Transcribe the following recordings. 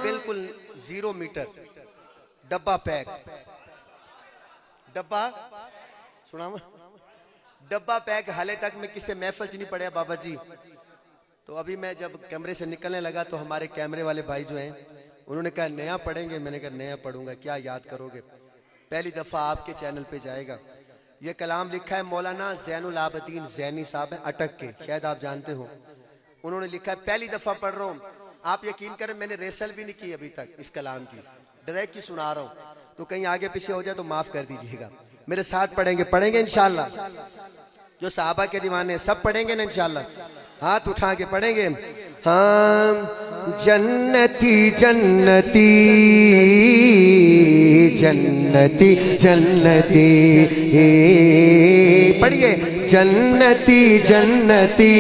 بالکل 0 میٹر ڈبہ پیک، ڈبہ سنا ڈبہ پیک، حالے تک میں کسی محفل چ نہیں پڑھیا بابا جی۔ تو ابھی میں جب کیمرے سے نکلنے لگا تو ہمارے کیمرے والے بھائی جو ہیں انہوں نے کہا نیا پڑھیں گے، میں نے کہا نیا پڑھوں گا، کیا یاد کرو گے، پہلی دفعہ آپ کے چینل پہ جائے گا۔ یہ کلام لکھا ہے مولانا زین العابدین زینی صاحب ہیں اٹک کے، شاید آپ جانتے ہو، انہوں نے لکھا ہے، پہلی دفعہ پڑھ رہا ہوں، آپ یقین کریں میں نے ریسل بھی نہیں کی ابھی تک اس کلام کی، ڈائریکٹ کی سنا رہا ہوں، تو کہیں آگے پیچھے ہو جائے تو معاف کر دیجئے گا۔ میرے ساتھ پڑھیں گے انشاءاللہ، جو صحابہ کے دیوانے ہیں سب پڑھیں گے نا انشاءاللہ، ہاتھ اٹھا کے پڑھیں گے۔ ہاں جنتی جنتی جنتی جنتی پڑھیے، جنتی جنتی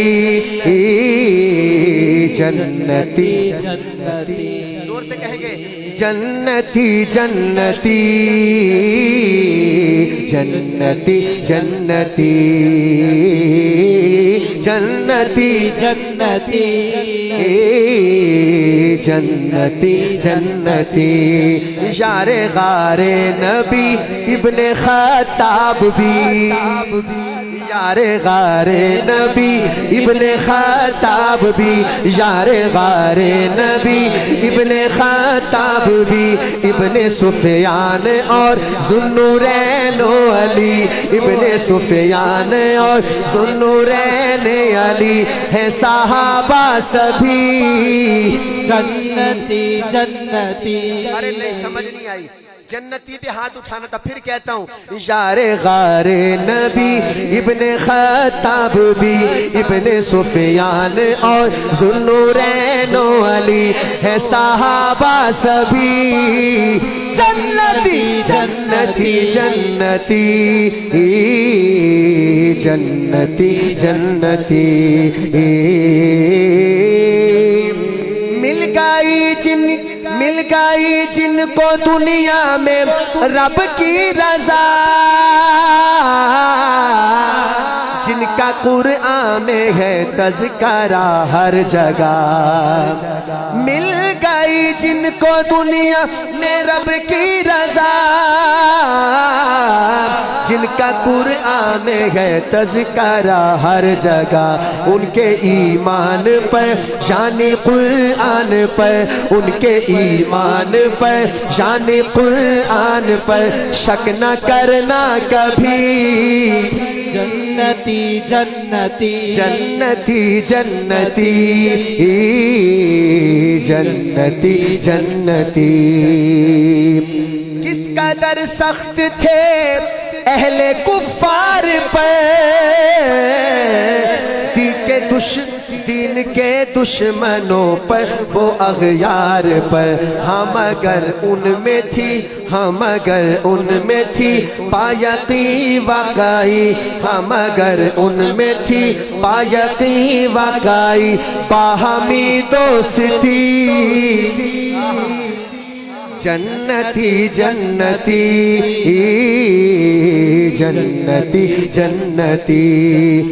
جنتی جنتی، زور سے کہیں گے، جنتی جنتی جنتی جنتی جنتی جنتی جنتی جنتی، یار غار نبی ابن خطاب بھی، یار غار نبی ابن خطاب بھی، یار غار نبی ابن خطاب بھی، ابن سفیان اور ذوالنورین علی، ابن سفیان اور ذوالنورین علی ہے صحابہ سبھی جنتی جنتی۔ ارے نہیں سمجھ نہیں آئی، جنتی پہ ہاتھ اٹھانا تھا، پھر کہتا ہوں، یار غار نبی ابن خطاب بھی، ابن سفیان اور ذوالنورین علی ہے صحابہ سبھی جنتی جنتی جنتی جنتی جنتی۔ مل گئی جن کو دنیا میں رب کی رضا، جن کا قرآن میں ہے تذکرہ ہر جگہ، مل گئی جن کو دنیا میں رب کی رضا، جن کا قرآن میں ہے تذکرہ ہر جگہ، ان کے ایمان پر شان قرآن پر، ان کے ایمان پر شان قرآن پر شک نہ کرنا کبھی جنتی جنتی جنتی جنتی جنتی جنتی۔ کس قدر سخت تھے اہل کفار پر، دین کے دشمنوں پر وہ اغیار پر، ہم اگر ان میں تھی، ہم اگر ان میں تھی پایقی واقعی، ہم اگر ان میں تھی پایقی واقعی، باہمی دوستی جنتی جنتی جنتی جنتی۔